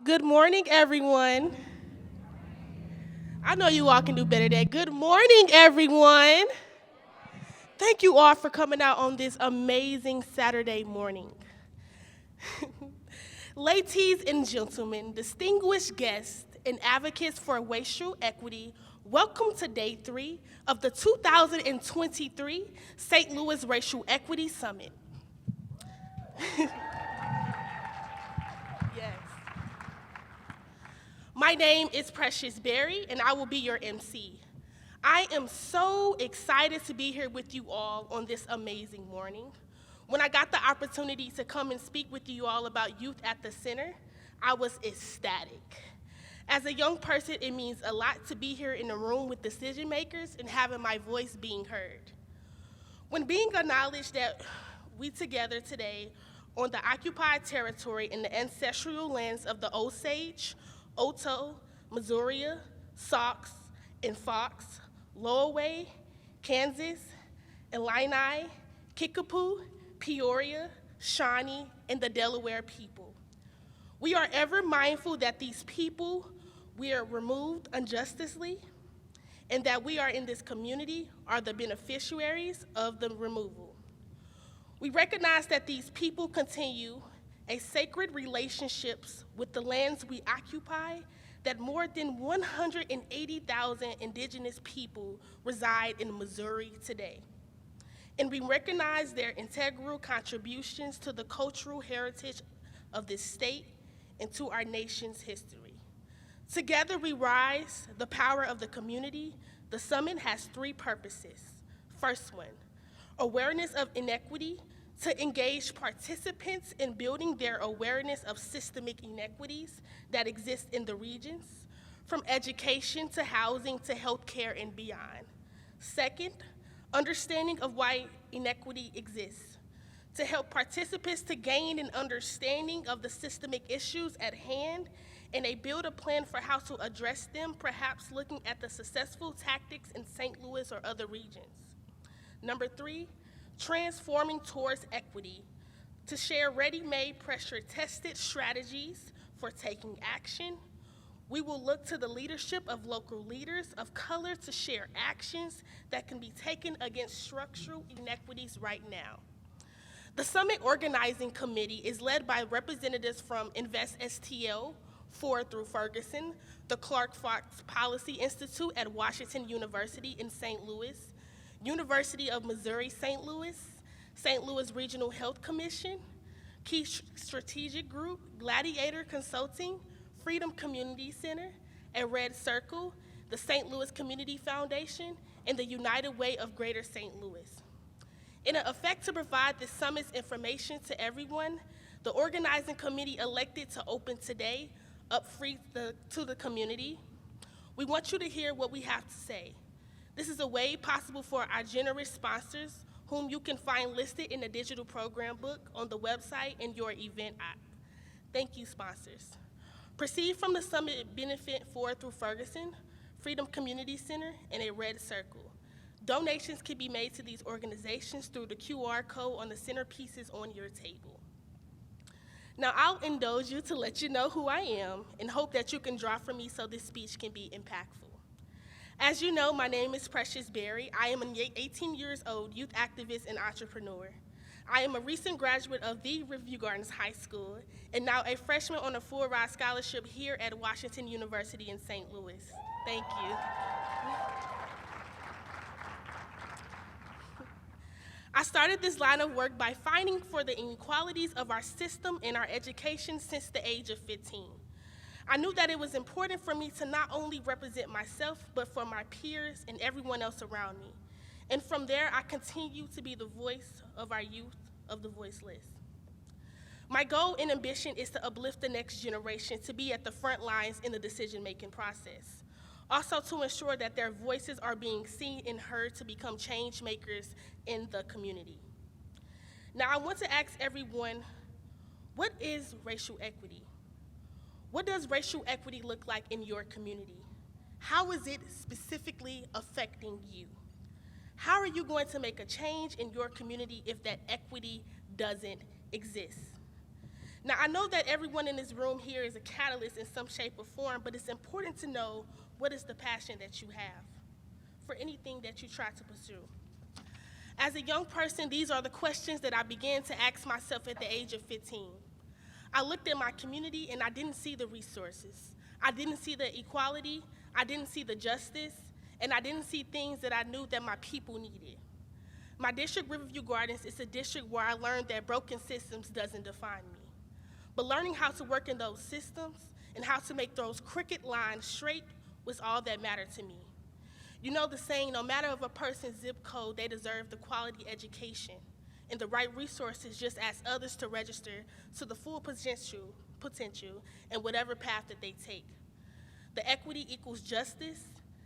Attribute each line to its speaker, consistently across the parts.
Speaker 1: Good morning, everyone. I know you all can do better than that. Good morning, everyone. Thank you all for coming out on this amazing Saturday morning. Ladies and gentlemen, distinguished guests, and advocates for racial equity, welcome to day 3 of the 2023 St. Louis Racial Equity Summit. Yes. My name is Precious Berry, and I will be your MC. I am so excited to be here with you all on this amazing morning. When I got the opportunity to come and speak with you all about youth at the center, I was ecstatic. As a young person, it means a lot to be here in a room with decision makers and having my voice being heard. When being acknowledged that we together today on the occupied territory in the ancestral lands of the Osage, Oto, Missouri, Sauk, and Fox, Lowaway, Kansas, Illini, Kickapoo, Peoria, Shawnee, and the Delaware people. We are ever mindful that these people we are removed unjustly and that we are in this community are the beneficiaries of the removal. We recognize that these people continue a sacred relationships with the lands we occupy, that more than 180,000 indigenous people reside in Missouri today. And we recognize their integral contributions to the cultural heritage of this state and to our nation's history. Together we rise, the power of the community. The summit has 3 purposes. First one, awareness of inequity, to engage participants in building their awareness of systemic inequities that exist in the regions, from education to housing to healthcare and beyond. Second, understanding of why inequity exists, to help participants to gain an understanding of the systemic issues at hand and they build a plan for how to address them, perhaps looking at the successful tactics in St. Louis or other regions. Number 3, transforming towards equity, to share ready-made, pressure-tested strategies for taking action. We will look to the leadership of local leaders of color to share actions that can be taken against structural inequities right now. The Summit Organizing Committee is led by representatives from Invest STL, Ford through Ferguson, the Clark Fox Policy Institute at Washington University in St. Louis, University of Missouri St. Louis Regional Health Commission, Key Strategic Group, Gladiator Consulting, Freedom Community Center, and Red Circle, the St. Louis Community Foundation, and the United Way of Greater St. Louis. In an effort to provide this summit's information to everyone, the organizing committee elected to open today up free to the community. We want you to hear what we have to say. This is a way possible for our generous sponsors, whom you can find listed in the digital program book on the website and your event app. Thank you, sponsors. Proceed from the summit benefit Ford through Ferguson, Freedom Community Center, and a Red Circle. Donations can be made to these organizations through the QR code on the centerpieces on your table. Now, I'll indulge you to let you know who I am and hope that you can draw from me so this speech can be impactful. As you know, my name is Precious Berry. I am an 18 years old youth activist and entrepreneur. I am a recent graduate of the Review Gardens High School and now a freshman on a full-ride scholarship here at Washington University in St. Louis. Thank you. I started this line of work by fighting for the inequalities of our system and our education since the age of 15. I knew that it was important for me to not only represent myself, but for my peers and everyone else around me. And from there, I continue to be the voice of our youth, of the voiceless. My goal and ambition is to uplift the next generation to be at the front lines in the decision-making process. Also to ensure that their voices are being seen and heard to become change makers in the community. Now, I want to ask everyone, what is racial equity? What does racial equity look like in your community? How is it specifically affecting you? How are you going to make a change in your community if that equity doesn't exist? Now, I know that everyone in this room here is a catalyst in some shape or form, but it's important to know what is the passion that you have for anything that you try to pursue. As a young person, these are the questions that I began to ask myself at the age of 15. I looked at my community and I didn't see the resources. I didn't see the equality, I didn't see the justice, and I didn't see things that I knew that my people needed. My district, Riverview Gardens, is a district where I learned that broken systems doesn't define me. But learning how to work in those systems and how to make those crooked lines straight was all that mattered to me. You know the saying, no matter of a person's zip code, they deserve the quality education and the right resources, just ask others to register to the full potential in whatever path that they take. The equity equals justice,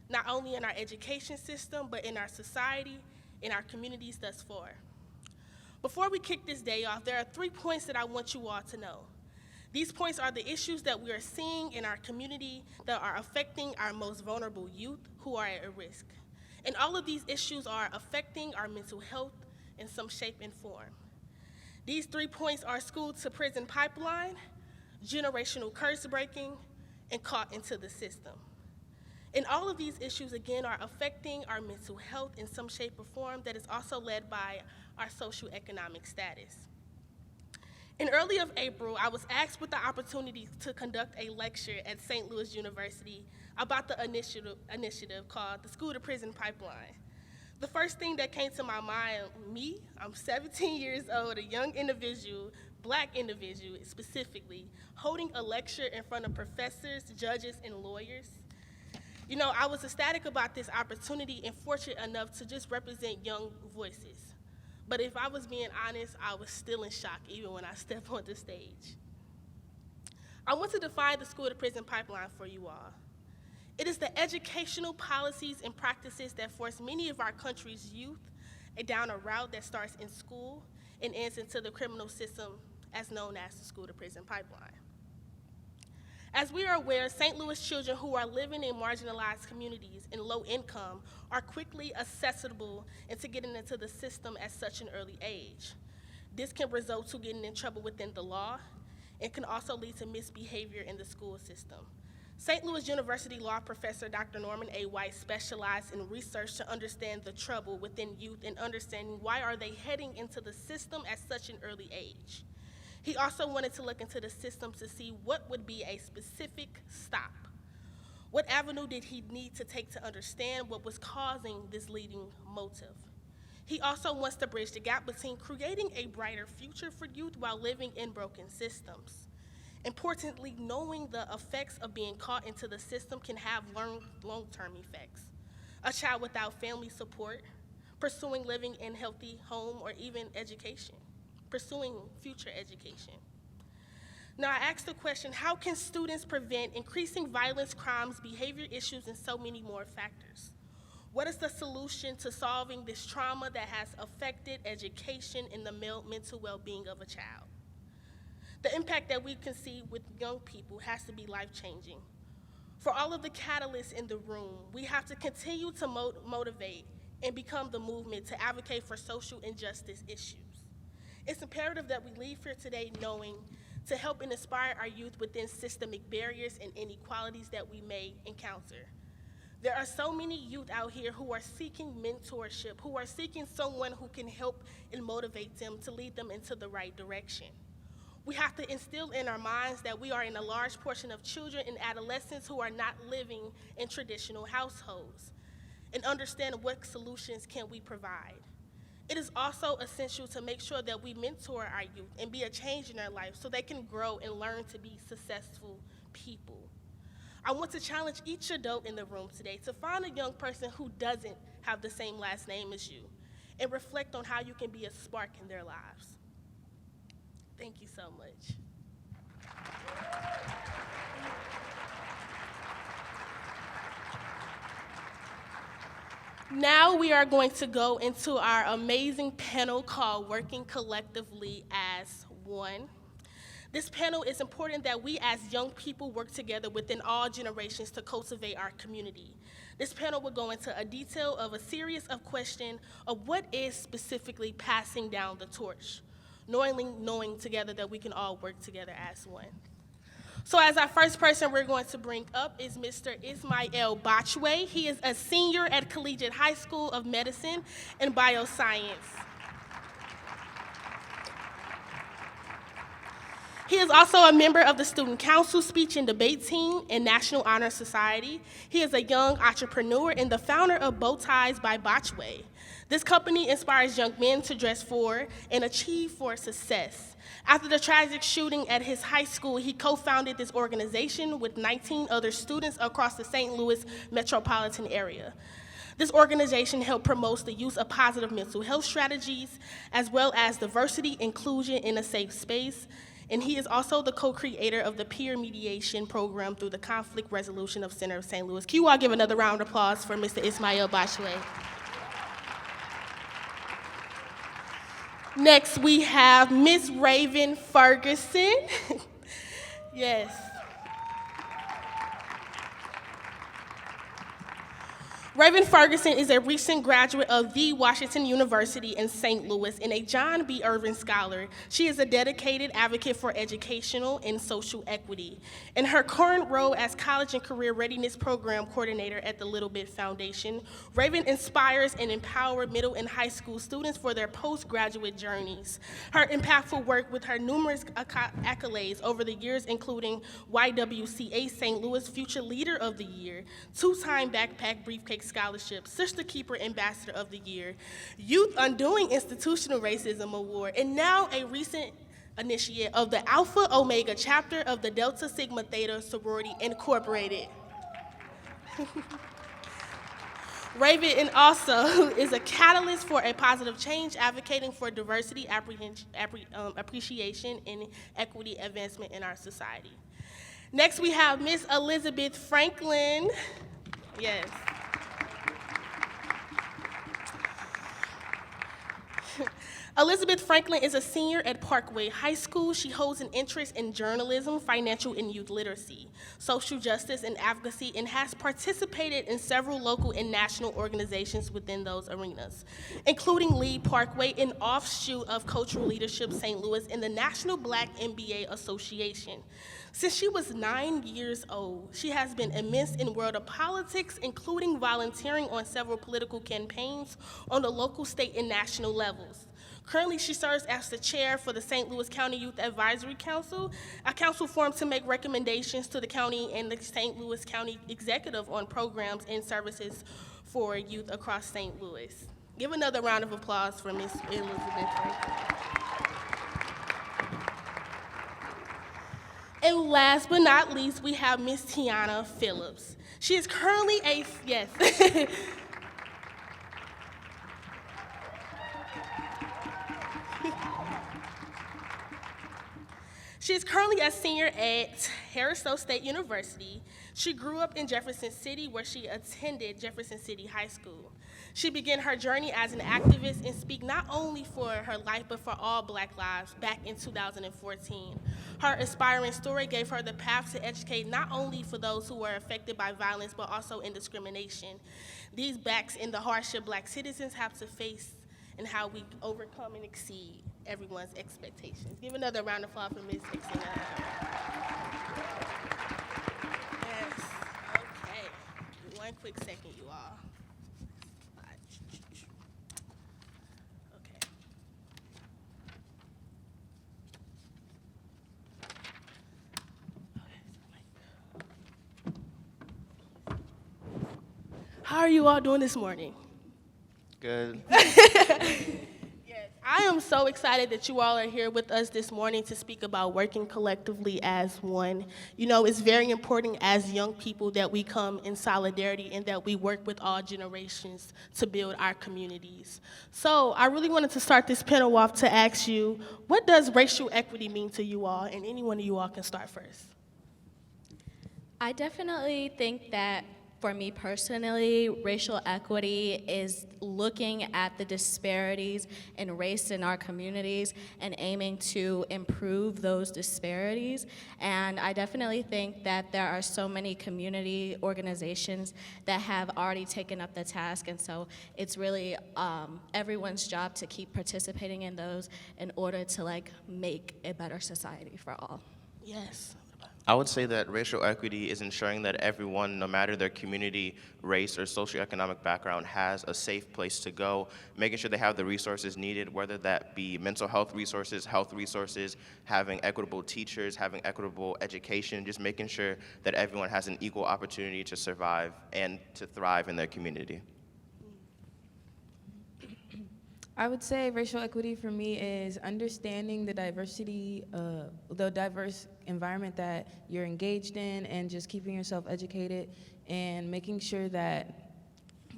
Speaker 1: not only in our education system, but in our society, in our communities thus far. Before we kick this day off, there are 3 points that I want you all to know. These points are the issues that we are seeing in our community that are affecting our most vulnerable youth who are at risk. And all of these issues are affecting our mental health in some shape and form. These 3 points are school to prison pipeline, generational curse breaking, and caught into the system. And all of these issues, again, are affecting our mental health in some shape or form that is also led by our socioeconomic status. In early of April, I was asked with the opportunity to conduct a lecture at St. Louis University about the initiative called the School to Prison Pipeline. The first thing that came to my mind, I'm 17 years old, a young individual, Black individual specifically, holding a lecture in front of professors, judges, and lawyers. You know, I was ecstatic about this opportunity and fortunate enough to just represent young voices. But if I was being honest, I was still in shock even when I stepped on the stage. I want to define the School to Prison Pipeline for you all. It is the educational policies and practices that force many of our country's youth down a route that starts in school and ends into the criminal system as known as the School to Prison Pipeline. As we are aware, St. Louis children who are living in marginalized communities and low income are quickly accessible into getting into the system at such an early age. This can result to getting in trouble within the law and can also lead to misbehavior in the school system. St. Louis University law professor Dr. Norman A. White specialized in research to understand the trouble within youth and understanding why are they heading into the system at such an early age. He also wanted to look into the system to see what would be a specific stop. What avenue did he need to take to understand what was causing this leading motive? He also wants to bridge the gap between creating a brighter future for youth while living in broken systems. Importantly, knowing the effects of being caught into the system can have long-term effects. A child without family support, pursuing living in healthy home, or even education. Pursuing future education. Now, I asked the question, how can students prevent increasing violence, crimes, behavior issues, and so many more factors? What is the solution to solving this trauma that has affected education and the mental well-being of a child? The impact that we can see with young people has to be life-changing. For all of the catalysts in the room, we have to continue to motivate and become the movement to advocate for social injustice issues. It's imperative that we leave here today knowing to help and inspire our youth within systemic barriers and inequalities that we may encounter. There are so many youth out here who are seeking mentorship, who are seeking someone who can help and motivate them to lead them into the right direction. We have to instill in our minds that we are in a large portion of children and adolescents who are not living in traditional households, and understand what solutions can we provide. It is also essential to make sure that we mentor our youth and be a change in their life so they can grow and learn to be successful people. I want to challenge each adult in the room today to find a young person who doesn't have the same last name as you and reflect on how you can be a spark in their lives. Thank you so much. Now we are going to go into our amazing panel called Working Collectively as One. This panel is important that we as young people work together within all generations to cultivate our community. This panel will go into a detail of a series of questions of what is specifically passing down the torch. knowing together that we can all work together as one. So as our first person we're going to bring up is Mr. Ismail Bachway. He is a senior at Collegiate High School of Medicine and Bioscience. He is also a member of the Student Council Speech and Debate Team and National Honor Society. He is a young entrepreneur and the founder of Bow Ties by Bachway. This company inspires young men to dress for and achieve for success. After the tragic shooting at his high school, he co-founded this organization with 19 other students across the St. Louis metropolitan area. This organization helped promote the use of positive mental health strategies, as well as diversity, inclusion in a safe space. And he is also the co-creator of the peer mediation program through the Conflict Resolution of Center of St. Louis. Can you all give another round of applause for Mr. Ismail Bachway? Next, we have Miss Raven Ferguson. Yes. Raven Ferguson is a recent graduate of the Washington University in St. Louis and a John B. Irvin Scholar. She is a dedicated advocate for educational and social equity. In her current role as College and Career Readiness Program Coordinator at the Little Bit Foundation, Raven inspires and empowers middle and high school students for their postgraduate journeys. Her impactful work with her numerous accolades over the years, including YWCA St. Louis Future Leader of the Year, two-time Backpack Briefcase Scholarship, Sister Keeper Ambassador of the Year, Youth Undoing Institutional Racism Award, and now a recent initiate of the Alpha Omega chapter of the Delta Sigma Theta Sorority Incorporated. Raven also is a catalyst for a positive change, advocating for diversity, appreciation, and equity advancement in our society. Next, we have Miss Elizabeth Franklin. Yes. Elizabeth Franklin is a senior at Parkway High School. She holds an interest in journalism, financial and youth literacy, social justice, and advocacy, and has participated in several local and national organizations within those arenas, including Lead Parkway, an offshoot of Cultural Leadership St. Louis, and the National Black MBA Association. Since she was 9 years old, she has been immersed in the world of politics, including volunteering on several political campaigns on the local, state, and national levels. Currently, she serves as the chair for the St. Louis County Youth Advisory Council, a council formed to make recommendations to the county and the St. Louis County Executive on programs and services for youth across St. Louis. Give another round of applause for Ms. Elizabeth Franklin. And last but not least, we have Ms. Tiana Phillips. She is currently a, yes. She is currently a senior at Harris-Stowe State University. She grew up in Jefferson City, where she attended Jefferson City High School. She began her journey as an activist and speak not only for her life, but for all Black lives back in 2014. Her inspiring story gave her the path to educate not only for those who were affected by violence, but also in discrimination. These backs and the hardship Black citizens have to face and how we overcome and exceed everyone's expectations. Give another round of applause for Ms. Dixon. Yes, okay. One quick second, you all. Okay. How are you all doing this morning?
Speaker 2: Good.
Speaker 1: Yes, I am so excited that you all are here with us this morning to speak about working collectively as one. You know, it's very important as young people that we come in solidarity and that we work with all generations to build our communities. So I really wanted to start this panel off to ask you, what does racial equity mean to you all? And any one of you all can start first.
Speaker 3: I definitely think that for me personally, racial equity is looking at the disparities in race in our communities and aiming to improve those disparities. And I definitely think that there are so many community organizations that have already taken up the task, and so it's really everyone's job to keep participating in those in order to make a better society for all.
Speaker 1: Yes.
Speaker 2: I would say that racial equity is ensuring that everyone, no matter their community, race, or socioeconomic background, has a safe place to go, making sure they have the resources needed, whether that be mental health resources, having equitable teachers, having equitable education, just making sure that everyone has an equal opportunity to survive and to thrive in their community.
Speaker 4: I would say racial equity for me is understanding the diversity, the diverse environment that you're engaged in, and just keeping yourself educated and making sure that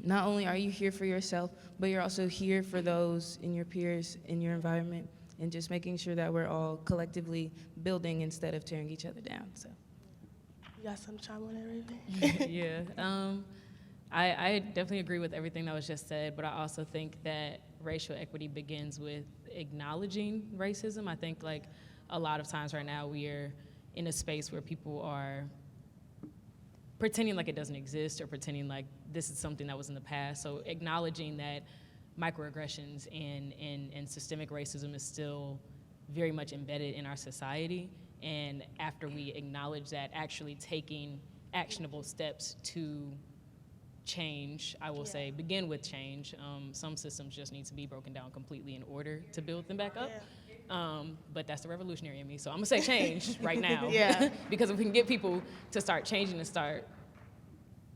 Speaker 4: not only are you here for yourself, but you're also here for those in your peers, in your environment, and just making sure that we're all collectively building instead of tearing each other down. So,
Speaker 1: You got something to chime on that, Raven?
Speaker 5: Yeah, I definitely agree with everything that was just said, but I also think that racial equity begins with acknowledging racism. I think a lot of times right now we are in a space where people are pretending like it doesn't exist or pretending like this is something that was in the past. So acknowledging that microaggressions and systemic racism is still very much embedded in our society. And after we acknowledge that, actually taking actionable steps to change, I will say, begin with change. Some systems just need to be broken down completely in order to build them back up. But that's the revolutionary in me. So I'm gonna say change right now.
Speaker 1: Yeah.
Speaker 5: Because if we can get people to start changing and start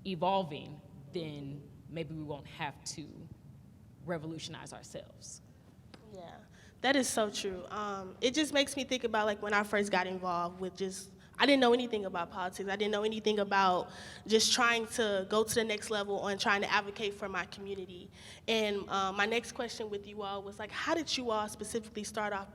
Speaker 5: evolving, then maybe we won't have to revolutionize ourselves.
Speaker 1: Yeah, that is so true. It just makes me think about when I first got involved with I didn't know anything about politics. I didn't know anything about just trying to go to the next level and trying to advocate for my community. And my next question with you all was how did you all specifically start off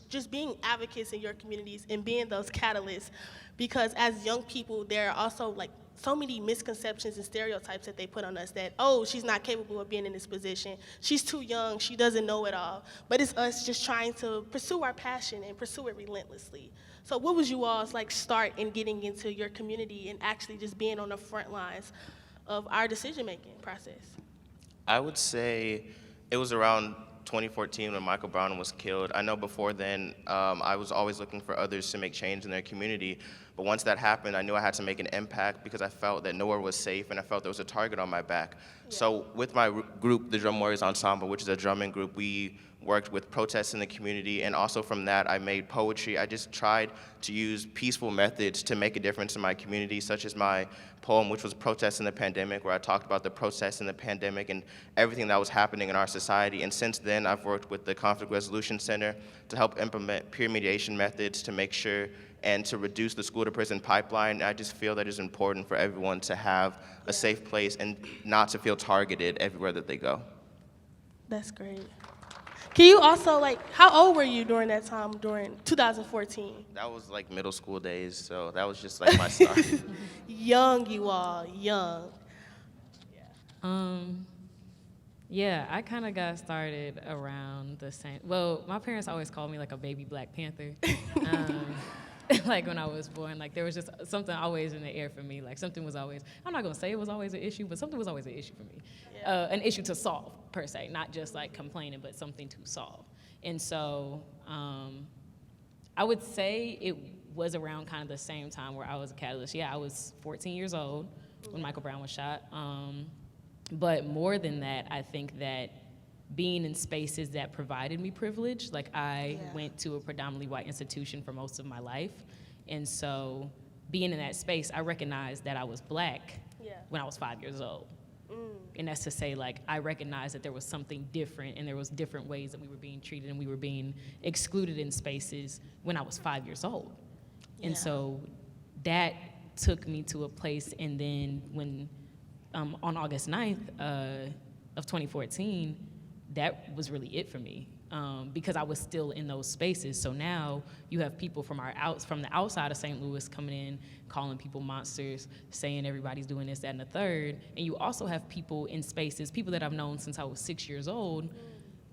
Speaker 1: just being advocates in your communities and being those catalysts? Because as young people, there are also so many misconceptions and stereotypes that they put on us that, oh, she's not capable of being in this position. She's too young, she doesn't know it all. But it's us just trying to pursue our passion and pursue it relentlessly. So what was you all's start in getting into your community and actually just being on the front lines of our decision-making process?
Speaker 2: I would say it was around 2014 when Michael Brown was killed. I know before then, I was always looking for others to make change in their community. But once that happened, I knew I had to make an impact because I felt that nowhere was safe and I felt there was a target on my back. Yeah. So with my group, the Drum Warriors Ensemble, which is a drumming group, we worked with protests in the community, and also from that I made poetry. I just tried to use peaceful methods to make a difference in my community, such as my poem, which was Protest in the Pandemic, where I talked about the protests in the pandemic and everything that was happening in our society. And since then, I've worked with the Conflict Resolution Center to help implement peer mediation methods to make sure and to reduce the school-to-prison pipeline. I just feel that it's important for everyone to have a safe place and not to feel targeted everywhere that they go.
Speaker 1: That's great. Can you also, how old were you during that time, during 2014?
Speaker 2: That was middle school days, so that was just my start.
Speaker 1: Young, you all, young.
Speaker 5: Yeah, I kind of got started around the same. Well, my parents always called me a baby Black Panther. When I was born, there was just something always in the air for me. Something was always, I'm not gonna say it was always an issue, but something was always an issue for me. Yeah. An issue to solve, per se, not just complaining, but something to solve. And so I would say it was around kind of the same time where I was a catalyst. Yeah, I was 14 years old when Michael Brown was shot. But more than that, I think that being in spaces that provided me privilege, I went to a predominantly white institution for most of my life. And so being in that space, I recognized that I was Black when I was 5 years old. And that's to say, I recognized that there was something different and there was different ways that we were being treated and we were being excluded in spaces when I was 5 years old. And so that took me to a place, and then when, on August 9th of 2014, that was really it for me, because I was still in those spaces. So now you have people from the outside of St. Louis coming in, calling people monsters, saying everybody's doing this, that, and the third. And you also have people in spaces, people that I've known since I was 6 years old,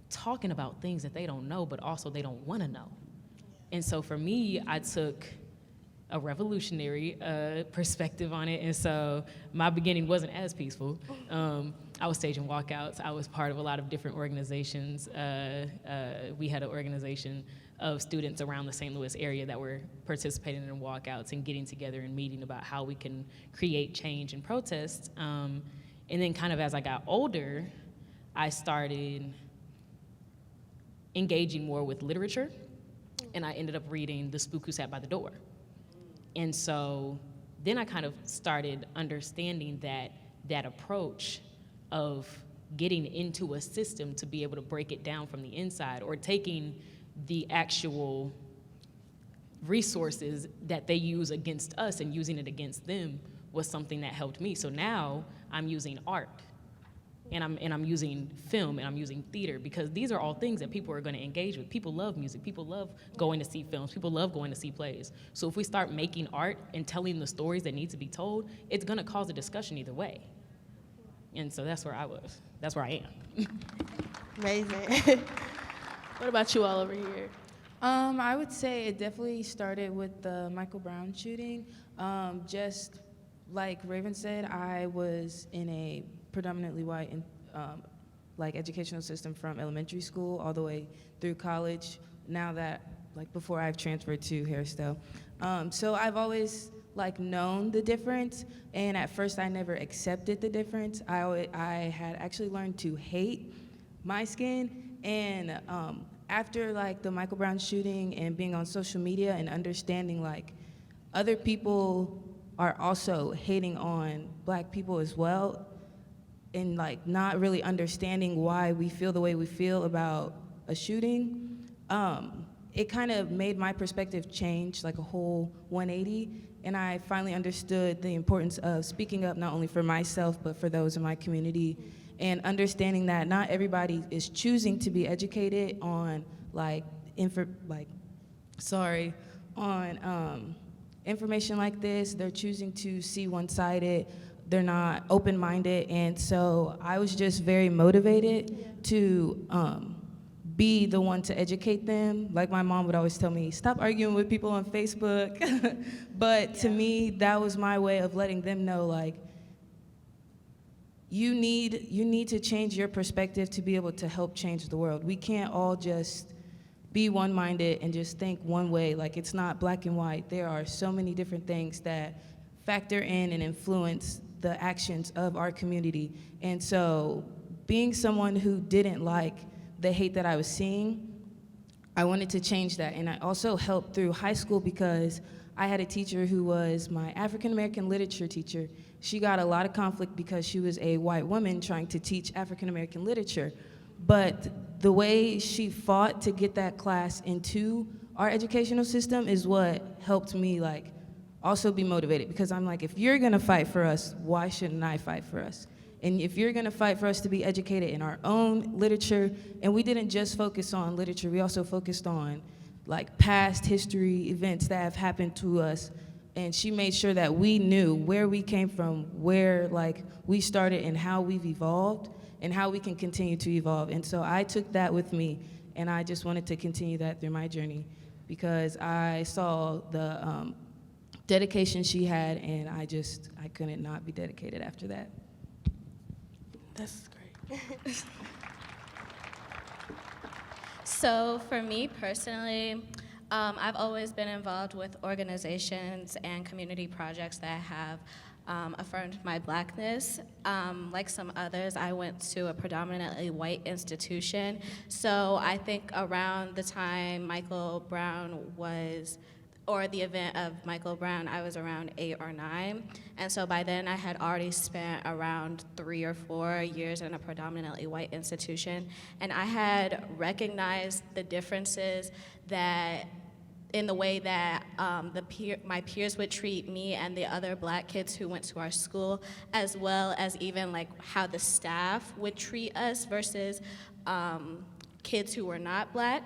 Speaker 5: talking about things that they don't know, but also they don't want to know. And so for me, I took a revolutionary perspective on it, and so my beginning wasn't as peaceful. I was staging walkouts. I was part of a lot of different organizations. We had an organization of students around the St. Louis area that were participating in walkouts and getting together and meeting about how we can create change and protest. And then kind of as I got older, I started engaging more with literature, and I ended up reading The Spook Who Sat by the Door. And so then I kind of started understanding that approach of getting into a system to be able to break it down from the inside, or taking the actual resources that they use against us and using it against them was something that helped me. So now I'm using art, and I'm using film, and I'm using theater, because these are all things that people are going to engage with. People love music. People love going to see films. People love going to see plays. So if we start making art and telling the stories that need to be told, it's going to cause a discussion either way. And so that's where I was. That's where I am.
Speaker 1: Amazing. What about you all over here?
Speaker 4: I would say it definitely started with the Michael Brown shooting. Just like Raven said, I was in a predominantly white educational system from elementary school all the way through college. Now that, before I've transferred to Harrisdale. So I've always known the difference, and at first I never accepted the difference. I had actually learned to hate my skin, and after the Michael Brown shooting and being on social media and understanding other people are also hating on Black people as well, and not really understanding why we feel the way we feel about a shooting, it kind of made my perspective change a whole 180, and I finally understood the importance of speaking up not only for myself but for those in my community, and understanding that not everybody is choosing to be educated on information like this. They're choosing to see one-sided. They're not open-minded, and so I was just very motivated to be the one to educate them. Like my mom would always tell me, stop arguing with people on Facebook. But to me, that was my way of letting them know, you need to change your perspective to be able to help change the world. We can't all just be one-minded and just think one way. It's not black and white. There are so many different things that factor in and influence the actions of our community. And so being someone who didn't like the hate that I was seeing, I wanted to change that. And I also helped through high school because I had a teacher who was my African American literature teacher. She got a lot of conflict because she was a white woman trying to teach African American literature. But the way she fought to get that class into our educational system is what helped me also be motivated, because I'm if you're gonna fight for us, why shouldn't I fight for us? And if you're gonna fight for us to be educated in our own literature, and we didn't just focus on literature, we also focused on past history events that have happened to us, and she made sure that we knew where we came from, where we started, and how we've evolved, and how we can continue to evolve. And so I took that with me, and I just wanted to continue that through my journey, because I saw the dedication she had, and I couldn't not be dedicated after that.
Speaker 1: That's great.
Speaker 3: So for me personally, I've always been involved with organizations and community projects that have affirmed my Blackness. Like some others, I went to a predominantly white institution. So I think around the time Michael Brown was, or the event of Michael Brown, I was around 8 or 9. And so by then I had already spent around 3 or 4 years in a predominantly white institution. And I had recognized the differences that in the way that my peers would treat me and the other Black kids who went to our school, as well as even how the staff would treat us versus kids who were not Black.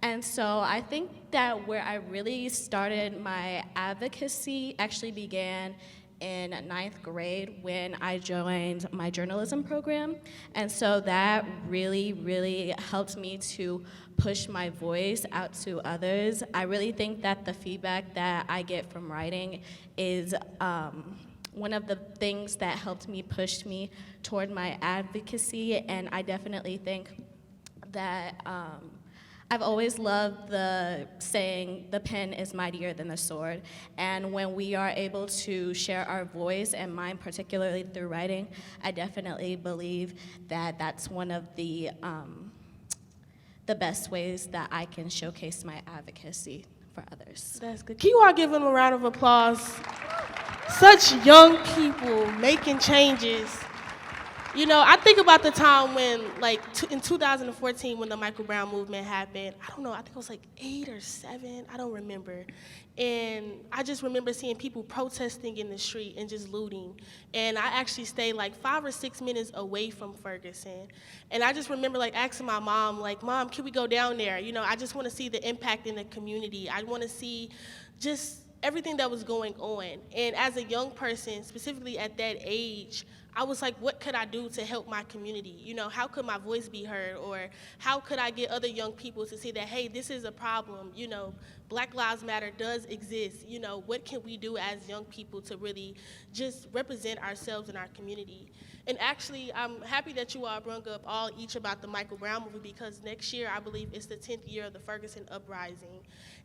Speaker 3: And so I think that where I really started my advocacy actually began in ninth grade when I joined my journalism program. And so that really, really helped me to push my voice out to others. I really think that the feedback that I get from writing is one of the things that helped me push me toward my advocacy, and I definitely think that I've always loved the saying, the pen is mightier than the sword. And when we are able to share our voice, and mine particularly through writing, I definitely believe that that's one of the best ways that I can showcase my advocacy for others.
Speaker 1: That's good. Can you all give them a round of applause? Such young people making changes. You know, I think about the time when, like, in 2014, when the Michael Brown movement happened. I don't know, I think it was like 8 or 7, I don't remember. And I just remember seeing people protesting in the street and just looting. And I actually stayed like 5 or 6 minutes away from Ferguson. And I just remember like asking my mom, like, Mom, can we go down there? You know, I just want to see the impact in the community. I want to see just everything that was going on. And as a young person, specifically at that age, I was like, what could I do to help my community? You know, how could my voice be heard? Or how could I get other young people to see that, hey, this is a problem, you know, Black Lives Matter does exist. You know, what can we do as young people to really just represent ourselves in our community? And actually, I'm happy that you all brought up each about the Michael Brown movement, because next year, I believe it's the 10th year of the Ferguson uprising.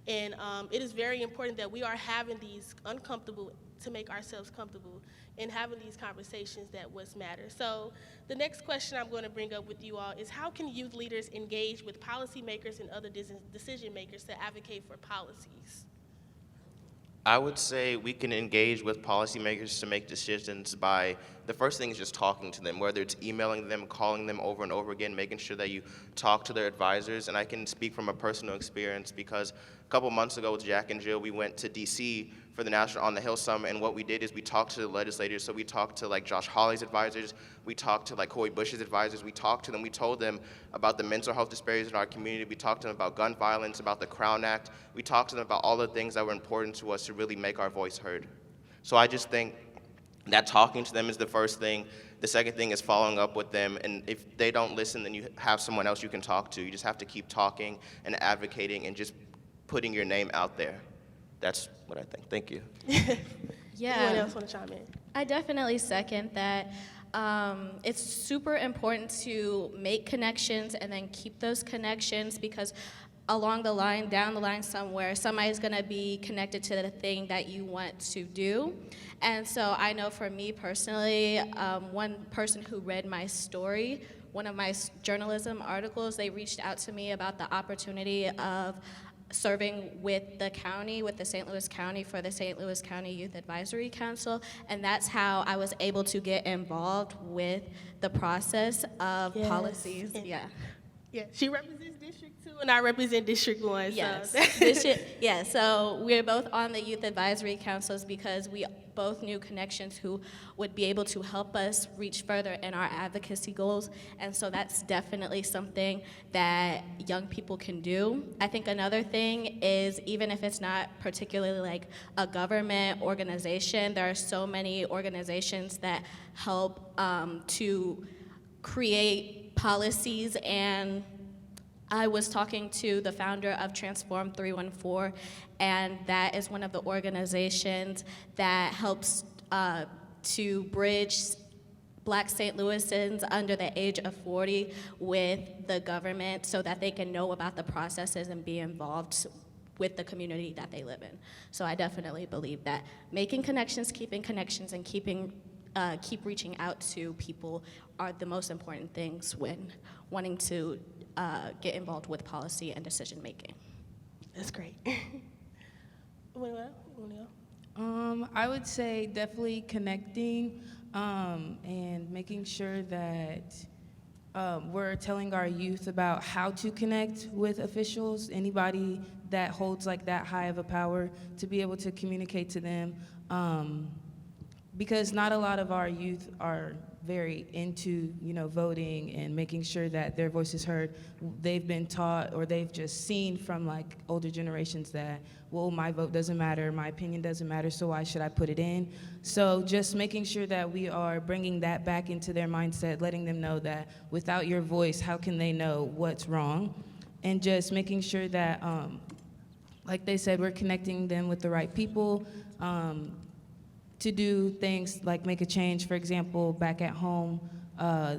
Speaker 1: And it is very important that we are having these uncomfortable to make ourselves comfortable and having these conversations that what's matter. So the next question I'm going to bring up with you all is, how can youth leaders engage with policymakers and other decision makers to advocate for policies?
Speaker 2: I would say we can engage with policymakers to make decisions by, the first thing is just talking to them, whether it's emailing them, calling them over and over again, making sure that you talk to their advisors. And I can speak from a personal experience because a couple months ago with Jack and Jill, we went to DC for the National On the Hill Summit, and what we did is we talked to the legislators. So we talked to like Josh Hawley's advisors, we talked to like Cori Bush's advisors, we talked to them, we told them about the mental health disparities in our community, we talked to them about gun violence, about the Crown Act, we talked to them about all the things that were important to us to really make our voice heard. So I just think that talking to them is the first thing. The second thing is following up with them, and if they don't listen, then you have someone else you can talk to. You just have to keep talking and advocating and just putting your name out there. That's what I think. Thank you.
Speaker 3: Yeah.
Speaker 1: Anyone else want to chime in?
Speaker 3: I definitely second that. It's super important to make connections and then keep those connections, because along the line, down the line somewhere, somebody's gonna be connected to the thing that you want to do. And so I know for me personally, one person who read my story, one of my journalism articles, they reached out to me about the opportunity of serving with the county, with the St. Louis County, for the St. Louis County Youth Advisory Council, and that's how I was able to get involved with the process of
Speaker 1: Yes.
Speaker 3: policies. Yeah.
Speaker 1: Yeah, she represents District 2 and I represent District 1.
Speaker 3: Yes.
Speaker 1: So.
Speaker 3: Yeah, so we're both on the youth advisory councils because we both knew connections who would be able to help us reach further in our advocacy goals. And so that's definitely something that young people can do. I think another thing is, even if it's not particularly like a government organization, there are so many organizations that help to create policies. And I was talking to the founder of Transform 314, and that is one of the organizations that helps to bridge Black St. Louisans under the age of 40 with the government so that they can know about the processes and be involved with the community that they live in. So I definitely believe that making connections, keeping connections, and keep reaching out to people are the most important things when wanting to get involved with policy and decision making.
Speaker 1: That's great.
Speaker 4: I would say definitely connecting and making sure that we're telling our youth about how to connect with officials, anybody that holds like that high of a power, to be able to communicate to them. Because not a lot of our youth are very into, voting and making sure that their voice is heard. They've been taught or they've just seen from like older generations that, well, my vote doesn't matter, my opinion doesn't matter, so why should I put it in? So just making sure that we are bringing that back into their mindset, letting them know that without your voice, how can they know what's wrong? And just making sure that, like they said, we're connecting them with the right people, to do things like make a change. For example, back at home,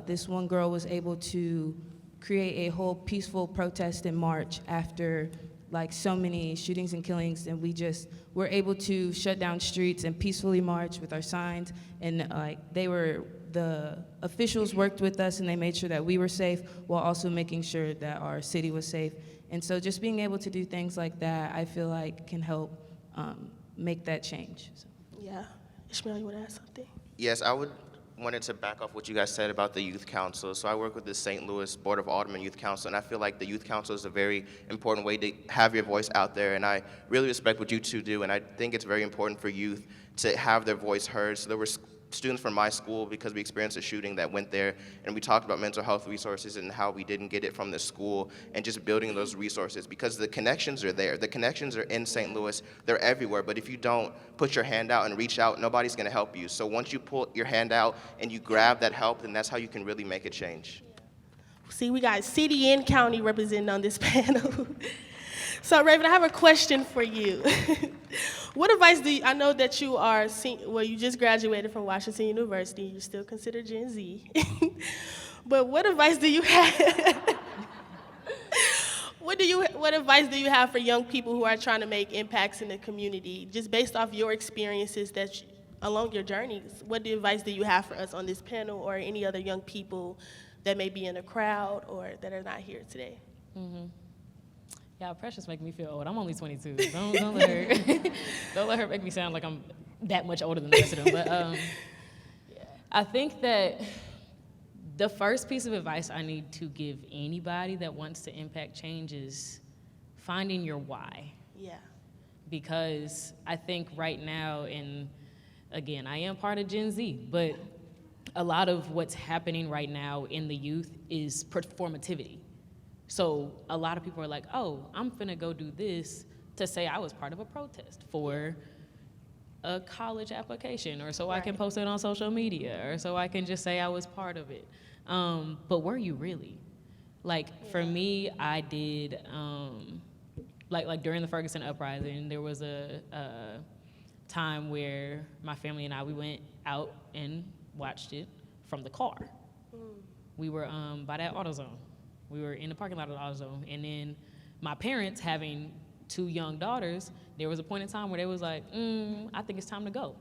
Speaker 4: this one girl was able to create a whole peaceful protest and march after like so many shootings and killings, and we just were able to shut down streets and peacefully march with our signs, and the officials worked with us and they made sure that we were safe while also making sure that our city was safe. And so just being able to do things like that, I feel like can help make that change. So.
Speaker 1: Yeah. Ishmael, you want to add something?
Speaker 2: Yes, I wanted to back off what you guys said about the youth council. So I work with the St. Louis Board of Aldermen Youth Council, and I feel like the youth council is a very important way to have your voice out there, and I really respect what you two do, and I think it's very important for youth to have their voice heard. So there were students from my school, because we experienced a shooting, that went there, and we talked about mental health resources and how we didn't get it from the school, and just building those resources, because the connections are there. The connections are in St. Louis. They're everywhere, but if you don't put your hand out and reach out, nobody's going to help you. So once you pull your hand out and you grab that help, then that's how you can really make a change.
Speaker 1: See, we got city and county represented on this panel. So, Raven, I have a question for you. What advice I know that you are, you just graduated from Washington University, you're still considered Gen Z. But what advice do you have? What advice do you have for young people who are trying to make impacts in the community, just based off your experiences along your journeys? What advice do you have for us on this panel, or any other young people that may be in a crowd or that are not here today?
Speaker 5: Mm-hmm. Yeah, Precious make me feel old. I'm only 22. Don't let her don't let her make me sound like I'm that much older than the rest of them. But I think that the first piece of advice I need to give anybody that wants to impact change is finding your why.
Speaker 1: Yeah.
Speaker 5: Because I think right now, and again, I am part of Gen Z, but a lot of what's happening right now in the youth is performativity. So a lot of people are like, oh, I'm finna go do this to say I was part of a protest for a college application, or so I can post it on social media, or so I can just say I was part of it. But were you really? Like, for me, I did, like during the Ferguson uprising, there was a time where my family and we went out and watched it from the car. We were by that AutoZone. We were in the parking lot of the AutoZone, and then my parents, having 2 young daughters, there was a point in time where they was like, I think it's time to go.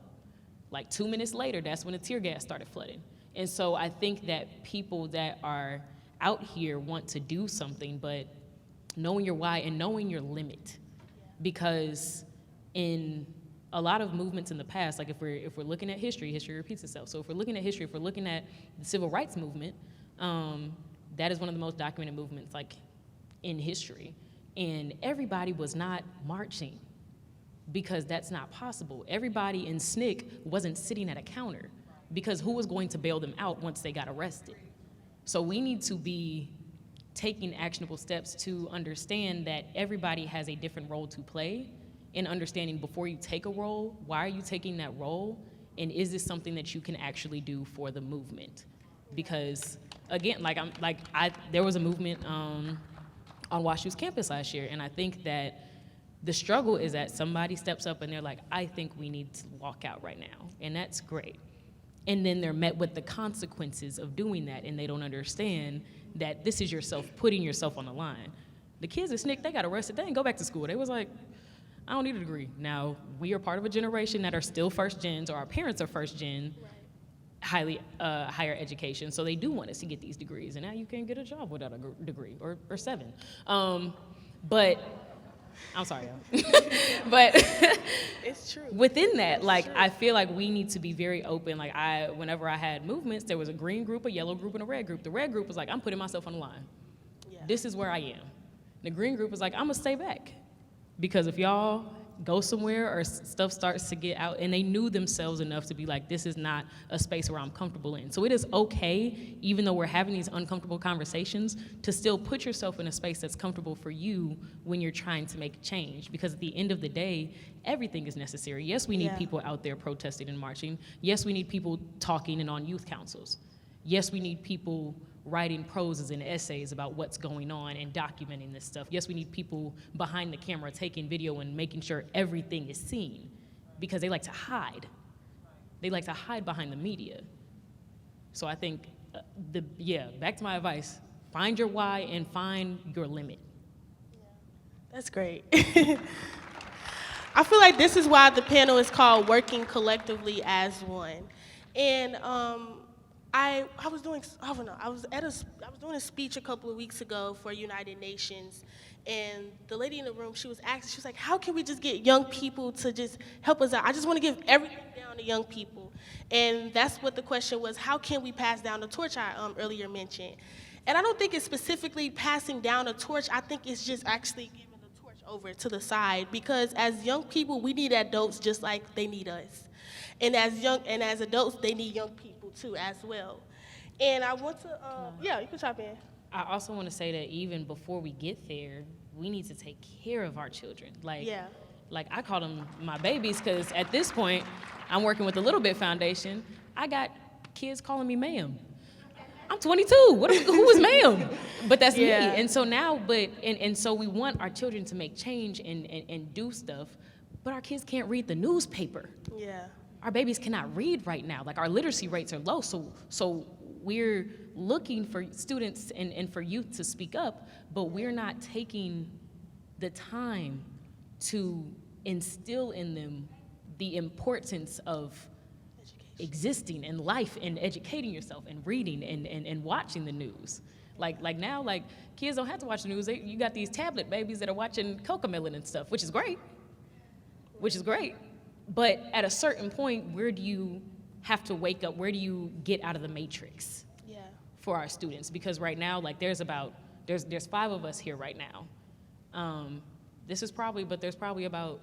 Speaker 5: Like 2 minutes later, that's when the tear gas started flooding. And so I think that people that are out here want to do something, but knowing your why and knowing your limit. Because in a lot of movements in the past, like if we're looking at history repeats itself. So if we're looking at history, if we're looking at the civil rights movement, that is one of the most documented movements like in history. And everybody was not marching, because that's not possible. Everybody in SNCC wasn't sitting at a counter, because who was going to bail them out once they got arrested? So we need to be taking actionable steps to understand that everybody has a different role to play, and understanding before you take a role, why are you taking that role? And is this something that you can actually do for the movement? Because again, there was a movement on WashU's campus last year, and I think that the struggle is that somebody steps up and they're like, I think we need to walk out right now, and that's great. And then they're met with the consequences of doing that, and they don't understand that this is putting yourself on the line. The kids at SNCC, they got arrested, they didn't go back to school. They was like, I don't need a degree. Now, we are part of a generation that are still first gens, or our parents are first gen, higher education, so they do want us to get these degrees, and now you can't get a job without a degree, or 7. But I'm sorry, y'all. But
Speaker 1: It's true.
Speaker 5: Within that, I feel like we need to be very open. Whenever I had movements, there was a green group, a yellow group, and a red group. The red group was like, I'm putting myself on the line. Yeah. This is where I am. The green group was like, I'm gonna stay back, because if y'all go somewhere or stuff starts to get out, and they knew themselves enough to be like, this is not a space where I'm comfortable in. So it is okay, even though we're having these uncomfortable conversations, to still put yourself in a space that's comfortable for you when you're trying to make change. Because at the end of the day, everything is necessary. Yes, we need people out there protesting and marching. Yes, we need people talking and on youth councils. Yes, we need people writing proses and essays about what's going on and documenting this stuff. Yes, we need people behind the camera taking video and making sure everything is seen, because they like to hide. They like to hide behind the media. So I think, back to my advice, find your why and find your limit.
Speaker 1: That's great. I feel like this is why the panel is called Working Collectively as One. And I was doing a speech a couple of weeks ago for United Nations, and the lady in the room, she was like, how can we just get young people to just help us out? I just want to give everything down to young people. And that's what the question was, how can we pass down the torch I earlier mentioned? And I don't think it's specifically passing down a torch. I think it's just actually giving the torch over to the side, because as young people, we need adults just like they need us. And as adults, they need young people too as well. And I want to, you can chop in.
Speaker 5: I also want to say that even before we get there, we need to take care of our children. Like I call them my babies, because at this point, I'm working with the Little Bit Foundation. I got kids calling me ma'am. I'm 22. Who is ma'am? But that's me. And so now, and so we want our children to make change and do stuff, but our kids can't read the newspaper.
Speaker 1: Yeah.
Speaker 5: Our babies cannot read right now. Like, our literacy rates are low, so we're looking for students and for youth to speak up, but we're not taking the time to instill in them the importance of existing in life and educating yourself and reading and watching the news. Like now, kids don't have to watch the news. You got these tablet babies that are watching Cocomelon and stuff, which is great. But at a certain point, where do you have to wake up? Where do you get out of the matrix for our students? Because right now, there's 5 of us here right now. There's probably about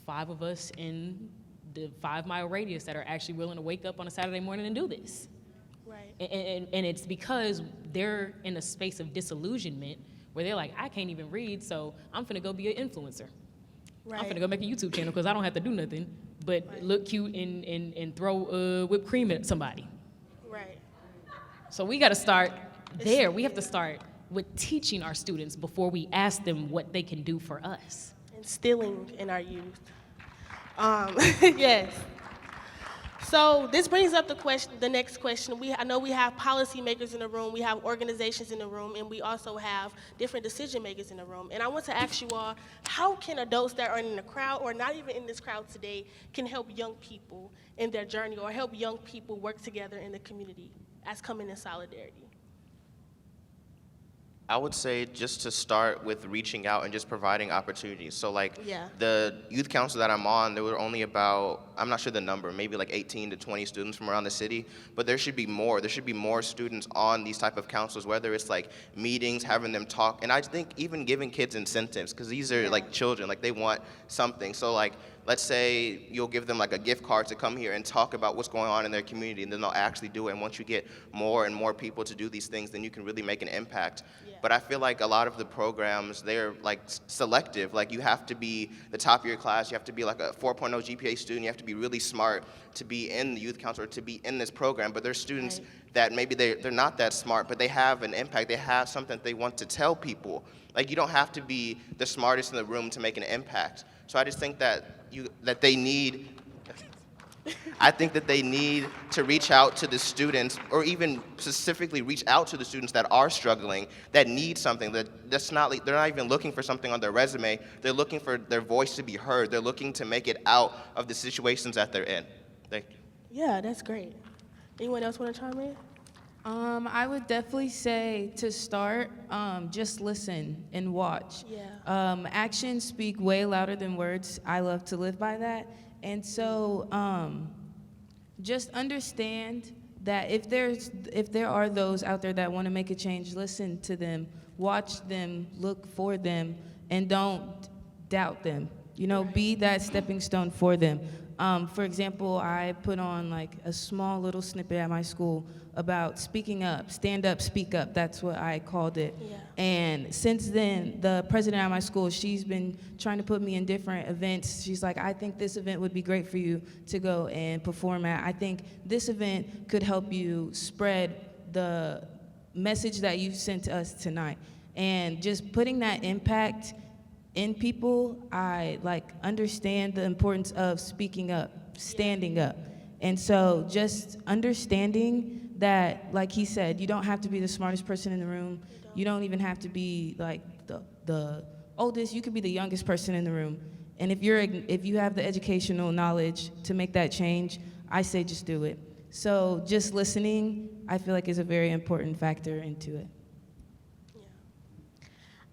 Speaker 5: 5 of us in the 5-mile radius that are actually willing to wake up on a Saturday morning and do this.
Speaker 1: Right.
Speaker 5: And it's because they're in a space of disillusionment where they're like, I can't even read, so I'm finna go be an influencer. Right. I'm finna go make a YouTube channel because I don't have to do nothing but look cute and throw whipped cream at somebody.
Speaker 1: Right.
Speaker 5: So we gotta start there. We have to start with teaching our students before we ask them what they can do for us.
Speaker 1: Instilling in our youth. Yes. So this brings up the next question. I know we have policymakers in the room, we have organizations in the room, and we also have different decision makers in the room. And I want to ask you all, how can adults that are in the crowd or not even in this crowd today can help young people in their journey or help young people work together in the community as coming in solidarity?
Speaker 2: I would say just to start with reaching out and just providing opportunities. So the youth council that I'm on, there were only about, I'm not sure the number, maybe 18 to 20 students from around the city, but there should be more. There should be more students on these type of councils, whether it's meetings, having them talk, and I think even giving kids incentives, because these are children, they want something. So let's say you'll give them a gift card to come here and talk about what's going on in their community, and then they'll actually do it. And once you get more and more people to do these things, then you can really make an impact. Yeah. But I feel like a lot of the programs, they're selective. You have to be the top of your class, you have to be a 4.0 GPA student, you have to be really smart to be in the youth council or to be in this program. But there's students that maybe they're not that smart, but they have an impact, they have something that they want to tell people. You don't have to be the smartest in the room to make an impact. So I just think they need to reach out to the students, or even specifically reach out to the students that are struggling, that need something, they're not even looking for something on their resume, they're looking for their voice to be heard, they're looking to make it out of the situations that they're in. Thank you.
Speaker 1: Yeah, that's great. Anyone else want to chime in?
Speaker 4: I would definitely say to start, just listen and watch.
Speaker 1: Yeah.
Speaker 4: Actions speak way louder than words. I love to live by that. And so just understand that if there are those out there that want to make a change, listen to them, watch them, look for them, and don't doubt them. You know, be that stepping stone for them. For example, I put on like a small little snippet at my school about speaking up, stand up, speak up. That's what I called it.
Speaker 1: Yeah.
Speaker 4: And since then, the president at my school, she's been trying to put me in different events. She's like, I think this event would be great for you to go and perform at. I think this event could help you spread the message that you sent to us tonight. And just putting that impact in people, I like understand the importance of speaking up, standing up. And so just understanding that, like he said, you don't have to be the smartest person in the room. You don't even have to be like the oldest. You could be the youngest person in the room. And if you have the educational knowledge to make that change, I say just do it. So just listening, I feel like is a very important factor into it.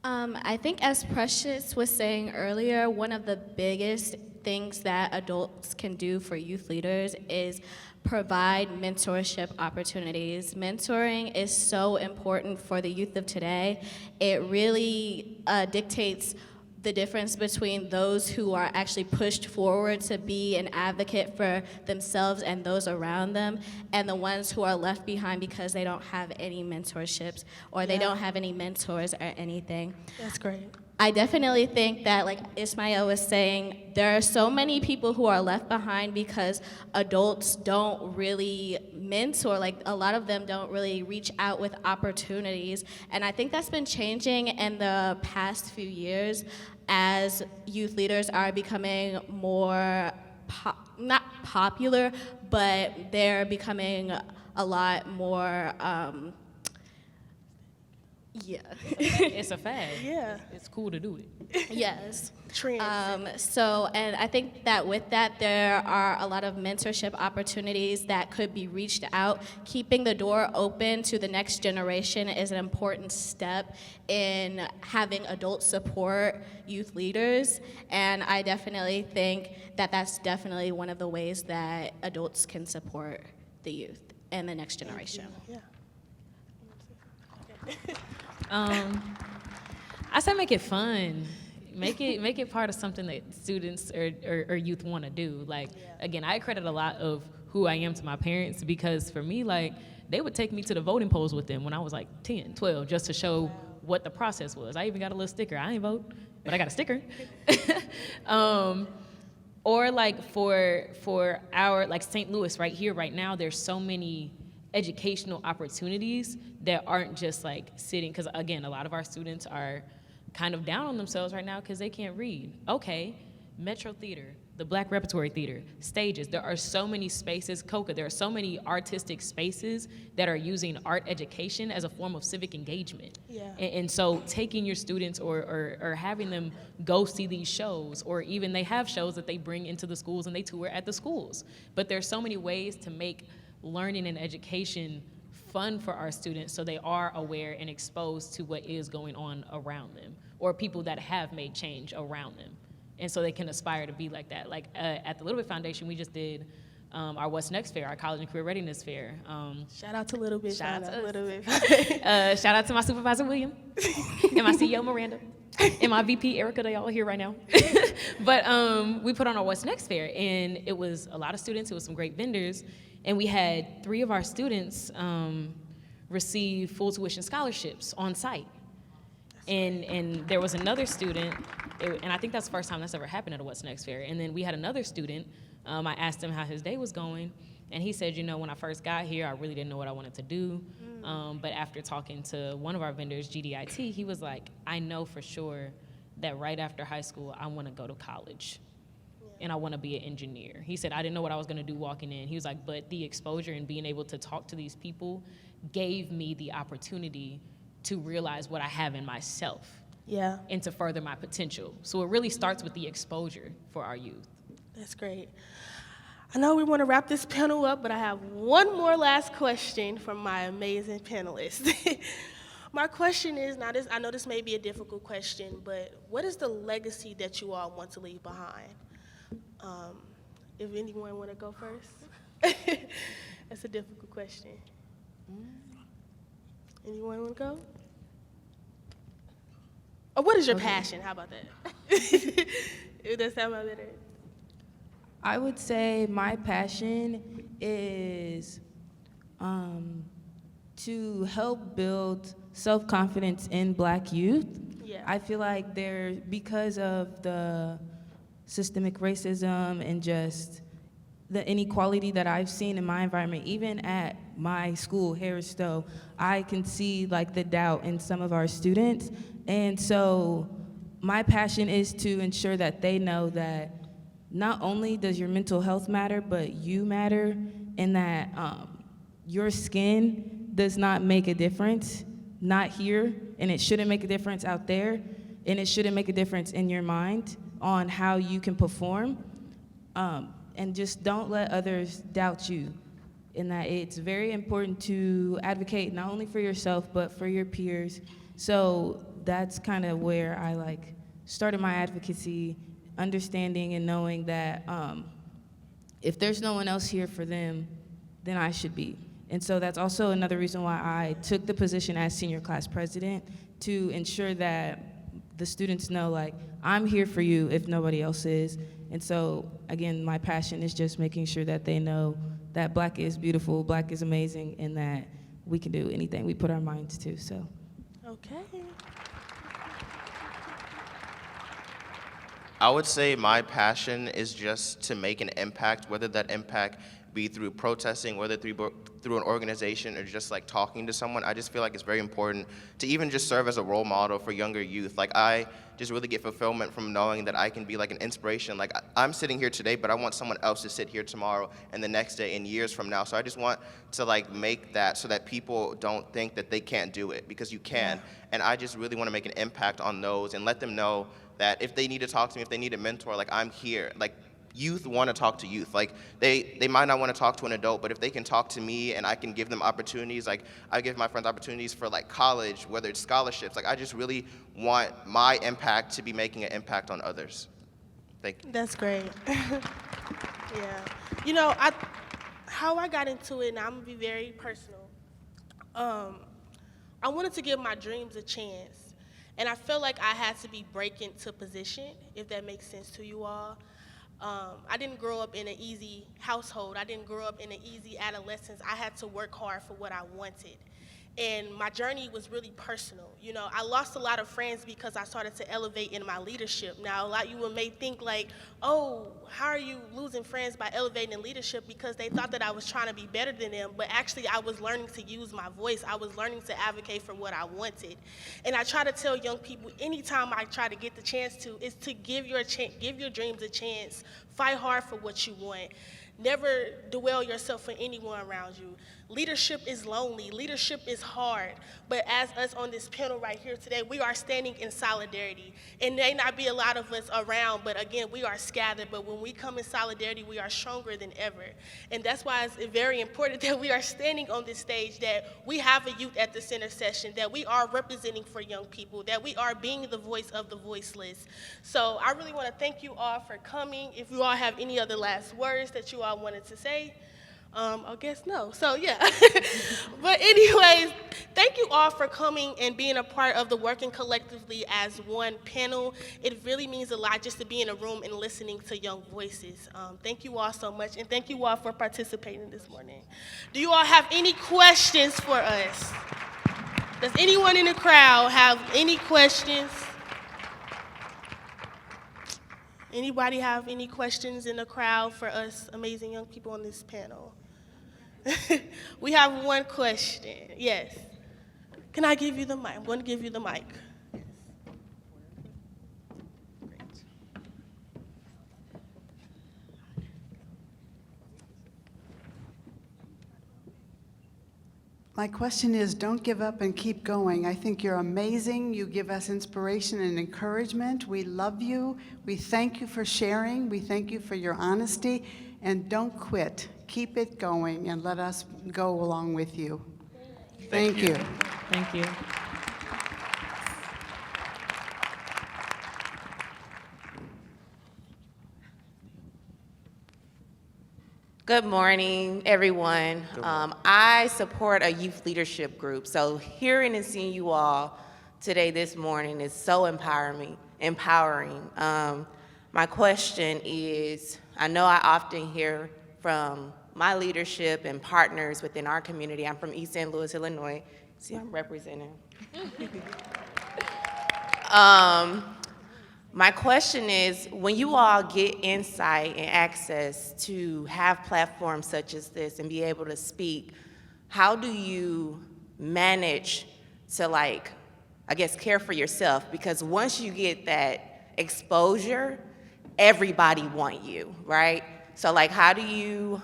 Speaker 3: I think as Precious was saying earlier, one of the biggest things that adults can do for youth leaders is provide mentorship opportunities. Mentoring is so important for the youth of today. It really dictates the difference between those who are actually pushed forward to be an advocate for themselves and those around them, and the ones who are left behind because they don't have any mentorships or they don't have any mentors or anything.
Speaker 1: That's great.
Speaker 3: I definitely think that, like Ismail was saying, there are so many people who are left behind because adults don't really mentor. Like, a lot of them don't really reach out with opportunities. And I think that's been changing in the past few years as youth leaders are becoming more, not popular, but they're becoming a lot more, yeah.
Speaker 5: It's a fad.
Speaker 1: Yeah.
Speaker 5: It's cool to do it.
Speaker 3: Yes.
Speaker 1: Trends.
Speaker 3: And I think that with that, there are a lot of mentorship opportunities that could be reached out. Keeping the door open to the next generation is an important step in having adults support youth leaders. And I definitely think that that's definitely one of the ways that adults can support the youth and the next generation.
Speaker 1: Yeah.
Speaker 5: I say make it fun. Make it part of something that students or youth want to do. Like, again, I credit a lot of who I am to my parents because for me, like, they would take me to the voting polls with them when I was like 10, 12, just to show what the process was. I even got a little sticker. I ain't vote, but I got a sticker. Or like for our, like St. Louis right here, right now, there's so many educational opportunities that aren't just like sitting, because again, a lot of our students are kind of down on themselves right now because they can't read. Okay, Metro Theater, the Black Repertory Theater, stages. There are so many spaces, COCA, there are so many artistic spaces that are using art education as a form of civic engagement.
Speaker 1: Yeah.
Speaker 5: And so taking your students or having them go see these shows, or even they have shows that they bring into the schools and they tour at the schools. But there's so many ways to make learning and education fun for our students so they are aware and exposed to what is going on around them, or people that have made change around them. And so they can aspire to be like that. Like at the Little Bit Foundation, we just did our What's Next Fair, our College and Career Readiness Fair.
Speaker 1: Shout out to Little Bit.
Speaker 5: Shout out to
Speaker 1: Little Bit.
Speaker 5: Shout out to my supervisor, William, and my CEO, Miranda, and my VP, Erica. They all here right now. But we put on our What's Next Fair, and it was a lot of students. It was some great vendors. And we had 3 of our students receive full tuition scholarships on site. And there was another student, and I think that's the first time that's ever happened at a What's Next Fair. And then we had another student, I asked him how his day was going, and he said, you know, when I first got here, I really didn't know what I wanted to do. But after talking to one of our vendors, GDIT, he was like, I know for sure that right after high school, I want to go to college. And I want to be an engineer. He said, I didn't know what I was going to do walking in. He was like, but the exposure and being able to talk to these people gave me the opportunity to realize what I have in myself.
Speaker 1: Yeah.
Speaker 5: And to further my potential. So it really starts with the exposure for our youth.
Speaker 1: That's great. I know we want to wrap this panel up, but I have one more last question from my amazing panelists. My question is, now I know this may be a difficult question, but what is the legacy that you all want to leave behind? If anyone want to go first? That's a difficult question. Anyone want to go? Or what is your passion? How about that? Does that sound better?
Speaker 4: I would say my passion is to help build self-confidence in Black youth.
Speaker 1: Yeah.
Speaker 4: I feel like because of the systemic racism and just the inequality that I've seen in my environment, even at my school, Harris Stowe, I can see like the doubt in some of our students. And so my passion is to ensure that they know that not only does your mental health matter, but you matter, and that your skin does not make a difference, not here, and it shouldn't make a difference out there, and it shouldn't make a difference in your mind on how you can perform. And just don't let others doubt you, in that it's very important to advocate not only for yourself, but for your peers. So that's kind of where I started my advocacy, understanding and knowing that if there's no one else here for them, then I should be. And so that's also another reason why I took the position as senior class president, to ensure that the students know, I'm here for you if nobody else is. And so, again, my passion is just making sure that they know that Black is beautiful, Black is amazing, and that we can do anything we put our minds to, so.
Speaker 1: Okay.
Speaker 2: I would say my passion is just to make an impact, whether that impact be through protesting, whether through an organization or just talking to someone. I just feel like it's very important to even just serve as a role model for younger youth. I just really get fulfillment from knowing that I can be an inspiration. I'm sitting here today, but I want someone else to sit here tomorrow and the next day and years from now. So I just want to make that so that people don't think that they can't do it, because you can. And I just really want to make an impact on those and let them know that if they need to talk to me, if they need a mentor, I'm here. Youth want to talk to youth. They might not want to talk to an adult, but if they can talk to me and I can give them opportunities, I give my friends opportunities for college, whether it's scholarships. I just really want my impact to be making an impact on others. Thank you.
Speaker 1: That's great. Yeah. How I got into it, and I'm gonna be very personal. I wanted to give my dreams a chance, and I felt like I had to be break into position, if that makes sense to you all. I didn't grow up in an easy household. I didn't grow up in an easy adolescence. I had to work hard for what I wanted. And my journey was really personal. I lost a lot of friends because I started to elevate in my leadership. Now, a lot of you may think oh, how are you losing friends by elevating in leadership? Because they thought that I was trying to be better than them, but actually I was learning to use my voice. I was learning to advocate for what I wanted. And I try to tell young people, anytime I try to get the chance to, is to give your dreams a chance. Fight hard for what you want. Never dwell yourself for anyone around you. Leadership is lonely. Leadership is hard. But as us on this panel right here today, we are standing in solidarity. And there may not be a lot of us around, but again, we are scattered. But when we come in solidarity, we are stronger than ever. And that's why it's very important that we are standing on this stage, that we have a youth at the center session, that we are representing for young people, that we are being the voice of the voiceless. So I really want to thank you all for coming. If you all have any other last words that you all wanted to say. I guess no. So yeah. But anyways, thank you all for coming and being a part of the Working Collectively as One panel. It really means a lot just to be in a room and listening to young voices. Thank you all so much, and thank you all for participating this morning. Do you all have any questions for us? Does anyone in the crowd have any questions? Anybody have any questions in the crowd for us amazing young people on this panel? We have one question. Yes. Can I give you the mic? I'm going to give you the mic.
Speaker 6: My question is, don't give up and keep going. I think you're amazing. You give us inspiration and encouragement. We love you. We thank you for sharing. We thank you for your honesty. And don't quit. Keep it going and let us go along with you. Thank you.
Speaker 5: Thank you.
Speaker 7: Good morning, everyone. I support a youth leadership group, so hearing and seeing you all today, this morning, is so empowering. My question is, I know I often hear from my leadership and partners within our community. I'm from East St. Louis, Illinois. See, I'm representing. My question is, when you all get insight and access to have platforms such as this and be able to speak, how do you manage to, like, I guess, care for yourself? Because once you get that exposure, everybody want you, right? So, like, how do you,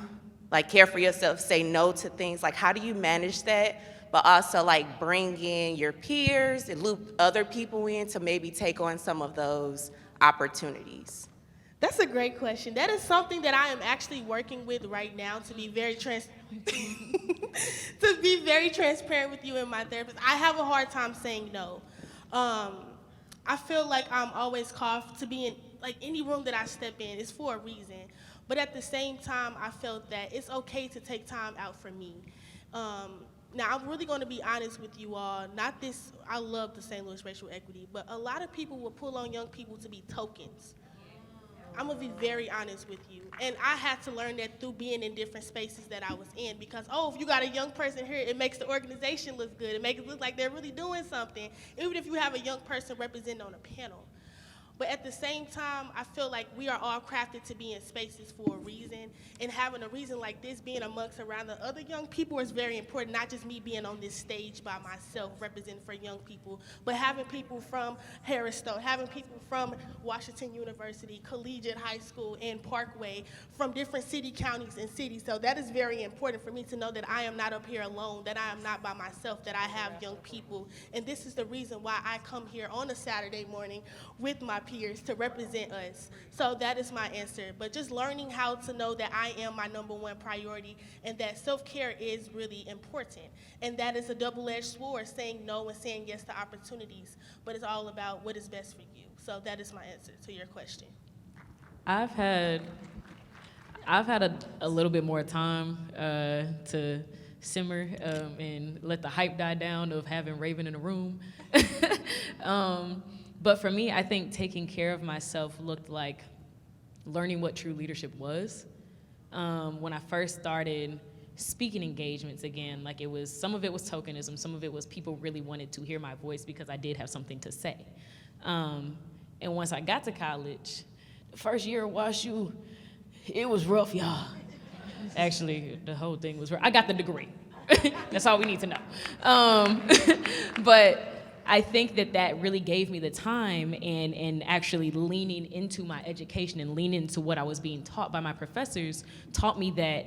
Speaker 7: like, care for yourself, say no to things? Like, how do you manage that, but also, like, bring in your peers and loop other people in to maybe take on some of those opportunities?
Speaker 1: That's a great question. That is something that I am actually working with right now, to be very to be very transparent with you and my therapist. I have a hard time saying no. I feel like I'm always called to be in, like, any room that I step in is for a reason. But at the same time, I felt that it's okay to take time out for me. Now, I'm really going to be honest with you all. Not this, I love the St. Louis racial equity, but a lot of people will pull on young people to be tokens. I'm gonna be very honest with you. And I had to learn that through being in different spaces that I was in, because, oh, if you got a young person here, it makes the organization look good. It makes it look like they're really doing something, even if you have a young person representing on a panel. But at the same time, I feel like we are all crafted to be in spaces for a reason, and having a reason like this, being amongst around the other young people, is very important, not just me being on this stage by myself representing for young people, but having people from Harris Stone, having people from Washington University, Collegiate High School, and Parkway, from different city, counties, and cities. So that is very important for me to know that I am not up here alone, that I am not by myself, that I have young people. And this is the reason why I come here on a Saturday morning with my peers to represent us. So that is my answer. But just learning how to know that I am my number one priority, and that self-care is really important. And that is a double-edged sword, saying no and saying yes to opportunities. But it's all about what is best for you. So that is my answer to your question.
Speaker 5: I've had a little bit more time to simmer and let the hype die down of having Raven in the room. But for me, I think taking care of myself looked like learning what true leadership was. When I first started speaking engagements again, like, it was, some of it was tokenism, some of it was people really wanted to hear my voice because I did have something to say. And once I got to college, the first year at WashU, it was rough, y'all. Actually, the whole thing was rough. I got the degree. That's all we need to know. But I think that really gave me the time, and actually leaning into my education and leaning into what I was being taught by my professors taught me that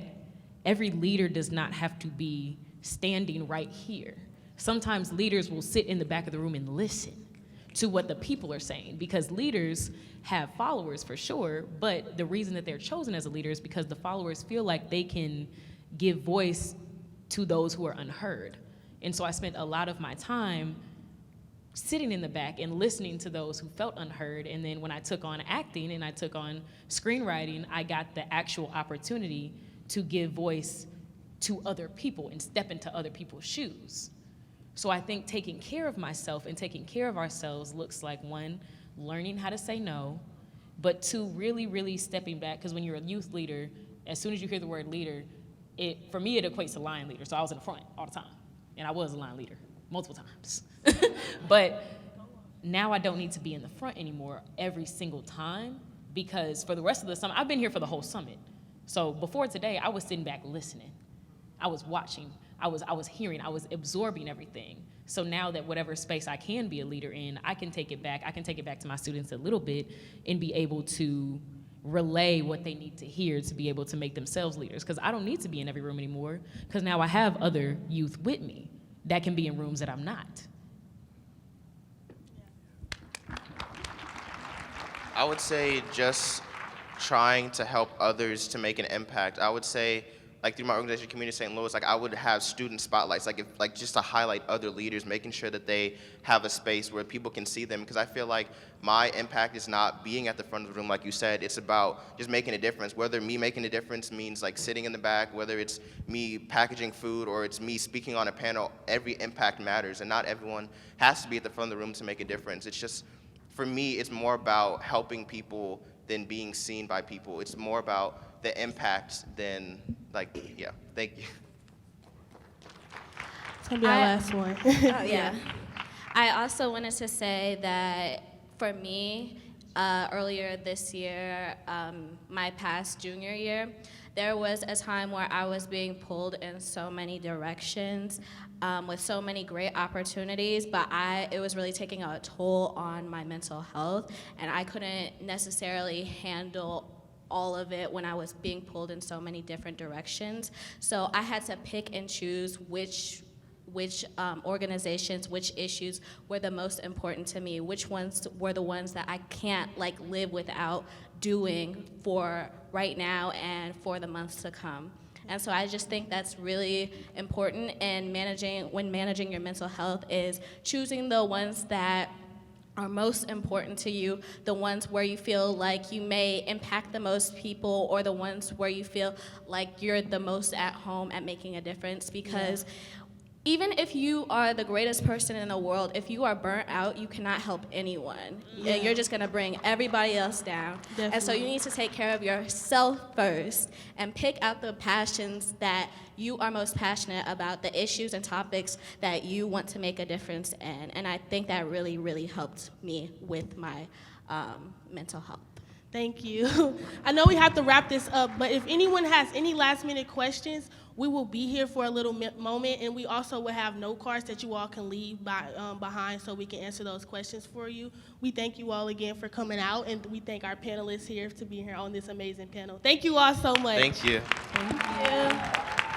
Speaker 5: every leader does not have to be standing right here. Sometimes leaders will sit in the back of the room and listen to what the people are saying, because leaders have followers for sure, but the reason that they're chosen as a leader is because the followers feel like they can give voice to those who are unheard. And so I spent a lot of my time sitting in the back and listening to those who felt unheard. And then when I took on acting and I took on screenwriting, I got the actual opportunity to give voice to other people and step into other people's shoes. So I think taking care of myself and taking care of ourselves looks like, one, learning how to say no, but two, really, really stepping back, because when you're a youth leader, as soon as you hear the word leader, for me, it equates to line leader. So I was in the front all the time, and I was a line leader multiple times. But now I don't need to be in the front anymore every single time, because for the rest of the summer, I've been here for the whole summit. So before today, I was sitting back listening. I was watching, I was hearing, I was absorbing everything. So now that whatever space I can be a leader in, I can take it back to my students a little bit and be able to relay what they need to hear to be able to make themselves leaders. Because I don't need to be in every room anymore, because now I have other youth with me that can be in rooms that I'm not.
Speaker 2: I would say just trying to help others to make an impact. I would say, like, through my organization, Community St. Louis, like, I would have student spotlights, like just to highlight other leaders, making sure that they have a space where people can see them. Because I feel like my impact is not being at the front of the room, like you said. It's about just making a difference. Whether me making a difference means, like, sitting in the back, whether it's me packaging food or it's me speaking on a panel, every impact matters, and not everyone has to be at the front of the room to make a difference. It's just, for me, it's more about helping people than being seen by people. It's more about the impact than, like, yeah, thank you.
Speaker 1: It's gonna be our last one.
Speaker 3: Oh, yeah. I also wanted to say that for me, earlier this year, my past junior year, there was a time where I was being pulled in so many directions with so many great opportunities, but it was really taking a toll on my mental health, and I couldn't necessarily handle all of it when I was being pulled in so many different directions. So I had to pick and choose which organizations, which issues were the most important to me, which ones were the ones that I can't live without doing for right now and for the months to come. And so I just think that's really important in when managing your mental health, is choosing the ones that are most important to you, the ones where you feel like you may impact the most people, or the ones where you feel like you're the most at home at making a difference. Because even if you are the greatest person in the world, if you are burnt out, you cannot help anyone.
Speaker 1: Yeah.
Speaker 3: And you're just gonna bring everybody else down. And so
Speaker 1: Definitely.
Speaker 3: you need to take care of yourself first and pick out the passions that you are most passionate about, the issues and topics that you want to make a difference in. And I think that really, really helped me with my mental health.
Speaker 1: Thank you. I know we have to wrap this up, but if anyone has any last-minute questions, we will be here for a little moment, and we also will have note cards that you all can leave behind so we can answer those questions for you. We thank you all again for coming out, and we thank our panelists here to be here on this amazing panel. Thank you all so much.
Speaker 2: Thank you.
Speaker 1: Thank you.